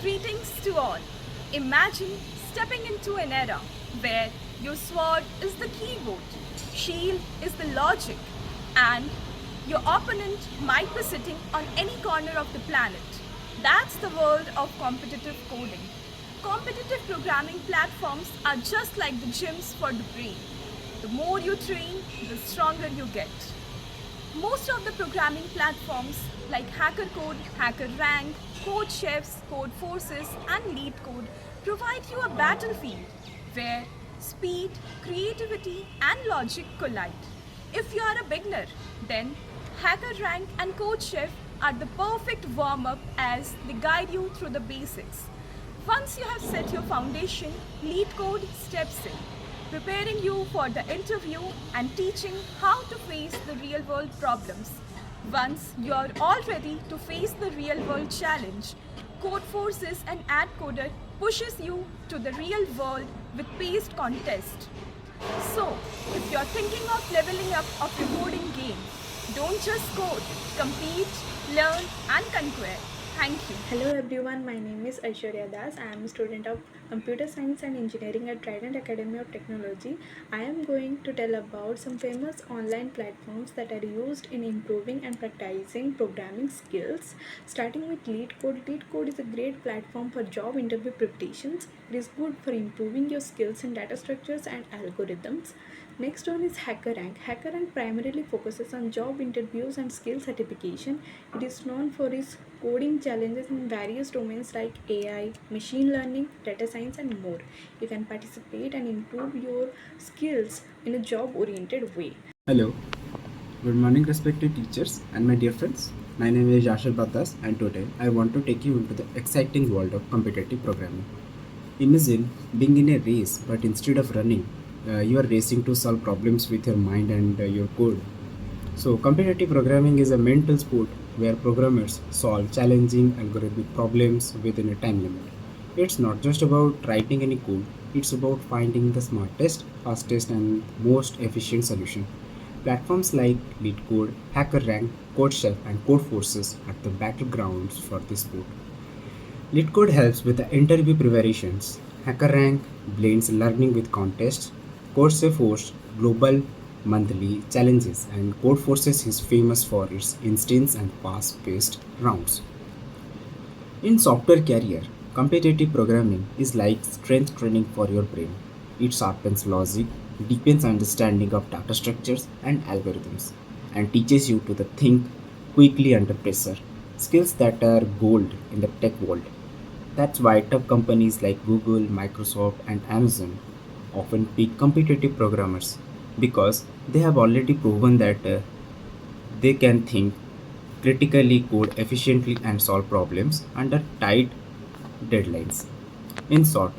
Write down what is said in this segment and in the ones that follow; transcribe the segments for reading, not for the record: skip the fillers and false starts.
Greetings to all. Imagine stepping into an era where your sword is the keyboard, shield is the logic, and your opponent might be sitting on any corner of the planet. That's the world of competitive coding. Competitive programming platforms are just like the gyms for the brain. The more you train, the stronger you get. Most of the programming platforms like HackerCode, HackerRank, CodeChefs, Codeforces, and LeetCode provide you a battlefield where speed, creativity, and logic collide. If you are a beginner, then HackerRank and CodeChef are the perfect warm-up as they guide you through the basics. Once you have set your foundation, LeetCode steps in, preparing you for the interview and teaching how to face the real world problems. Once you are all ready to face the real world challenge, Codeforces and AdCoder pushes you to the real world with paced contest. So, if you're thinking of leveling up of your coding game, don't just code, compete, learn and conquer. Thank you. Hello everyone, my name is Aishwarya Das. I am a student of Computer Science and Engineering at Trident Academy of Technology. I am going to tell about some famous online platforms that are used in improving and practicing programming skills. Starting with LeetCode. LeetCode is a great platform for job interview preparations. It is good for improving your skills in data structures and algorithms. Next one is HackerRank. HackerRank primarily focuses on job interviews and skill certification. It is known for its coding challenges in various domains like AI, machine learning, data science, and more. You can participate and improve your skills in a job oriented way. Hello, good morning, respected teachers and my dear friends. My name is Yashar Batas, and today I want to take you into the exciting world of competitive programming. Imagine being in a race, but instead of running, you are racing to solve problems with your mind and your code. So, competitive programming is a mental sport where programmers solve challenging algorithmic problems within a time limit. It's not just about writing any code, it's about finding the smartest, fastest, and most efficient solution. Platforms like LeetCode, HackerRank, CodeChef, and Codeforces are the battlegrounds for this sport. LeetCode helps with the interview preparations. HackerRank blends learning with contests. CodeChef hosts global monthly challenges, and Codeforces is famous for its instant and fast-paced rounds. In software career, competitive programming is like strength training for your brain. It sharpens logic, deepens understanding of data structures and algorithms, and teaches you to think quickly under pressure, skills that are gold in the tech world. That's why top companies like Google, Microsoft, and Amazon often pick competitive programmers because they have already proven that they can think critically, code efficiently, and solve problems under tight deadlines. In short,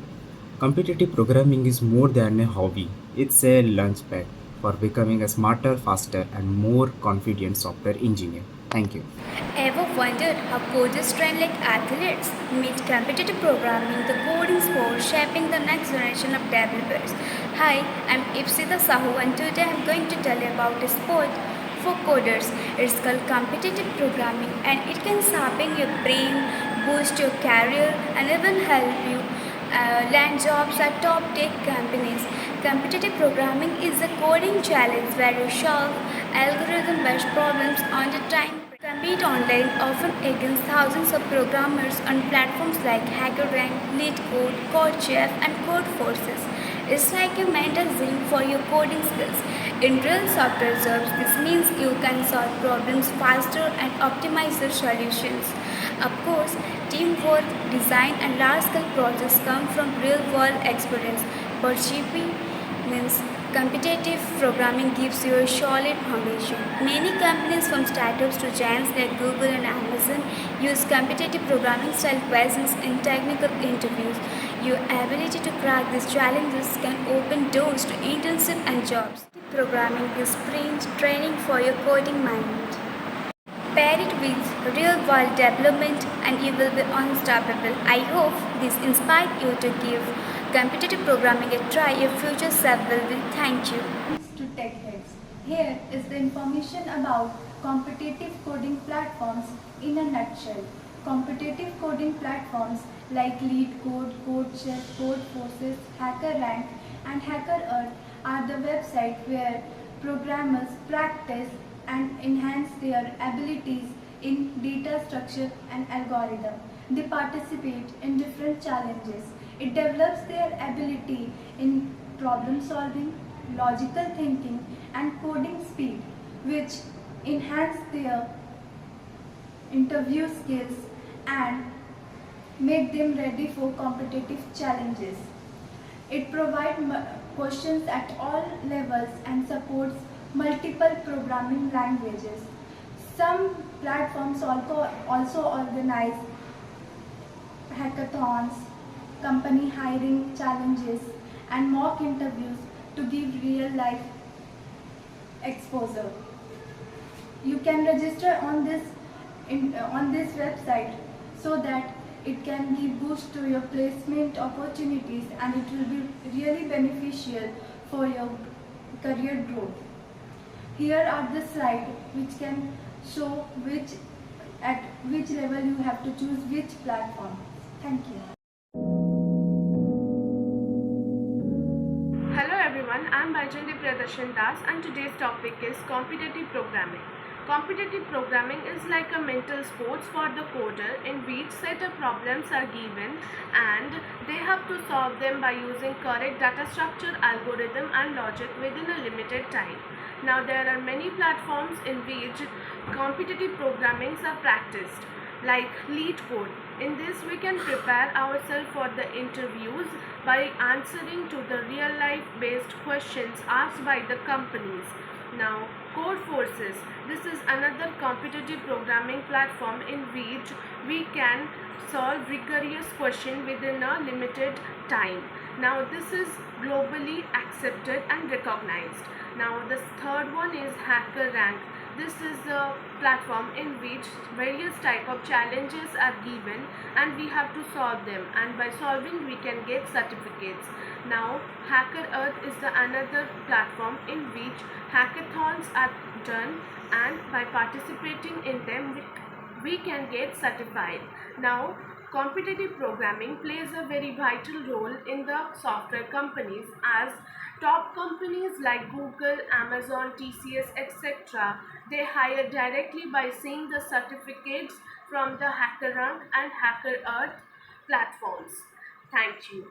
competitive programming is more than a hobby, it's a launchpad for becoming a smarter, faster, and more confident software engineer. Thank you. Ever wondered how coders train like athletes? Meet competitive programming, the coding sport shaping the next generation of developers. Hi, I'm Ipsita Sahu, and today I'm going to tell you about a sport for coders. It's called competitive programming, and it can sharpen your brain, boost your career, and even help you land jobs at top tech companies. Competitive programming is a coding challenge where you solve algorithm-based problems on the time. Compete online, often against thousands of programmers on platforms like HackerRank, LeetCode, CodeChef, and Codeforces. It's like a mental gym for your coding skills. In real software jobs, this means you can solve problems faster and optimize your solutions. Of course, teamwork, design, and large-scale projects come from real-world experience, but GP means competitive programming gives you a solid foundation. Many companies from startups to giants like Google and Amazon use competitive programming style questions in technical interviews. Your ability to crack these challenges can open doors to internship and jobs. Programming is sprint training for your coding mind. Pair it with real world development and you will be unstoppable. I hope this inspired you to give competitive programming a try. Your future self will be. Thank you. To Tech Heads. Here is the information about competitive coding platforms in a nutshell. Competitive coding platforms like LeetCode, CodeChef, Codeforces, HackerRank, and HackerEarth are the websites where programmers practice and enhance their abilities in data structure and algorithm. They participate in different challenges. It develops their ability in problem solving, logical thinking, and coding speed, which enhance their interview skills and make them ready for competitive challenges. It provides questions at all levels and supports multiple programming languages. Some platforms also organize hackathons, company hiring challenges, and mock interviews to give real life exposure. You can register on this website so that it can give boost to your placement opportunities, and it will be really beneficial for your career growth. Here are the slides which can show at which level you have to choose which platform. Thank you. Hello everyone, I am Baijanti Priyadarshan Das and today's topic is competitive programming. Competitive programming is like a mental sports for the coder in which set of problems are given and they have to solve them by using correct data structure, algorithm and logic within a limited time. Now there are many platforms in which competitive programmings are practiced like LeetCode. In this we can prepare ourselves for the interviews by answering to the real life based questions asked by the companies. Now Codeforces, this is another competitive programming platform in which we can solve rigorous question within a limited time. Now this is globally accepted and recognized. Now the third one is HackerRank. This is a platform in which various type of challenges are given and we have to solve them, and by solving we can get certificates. Now HackerEarth is the another platform in which hackathons are done, and by participating in them we can get certified. Now competitive programming plays a very vital role in the software companies, as top companies like Google, Amazon, TCS, etc. they hire directly by seeing the certificates from the HackerRank and HackerEarth platforms. Thank you.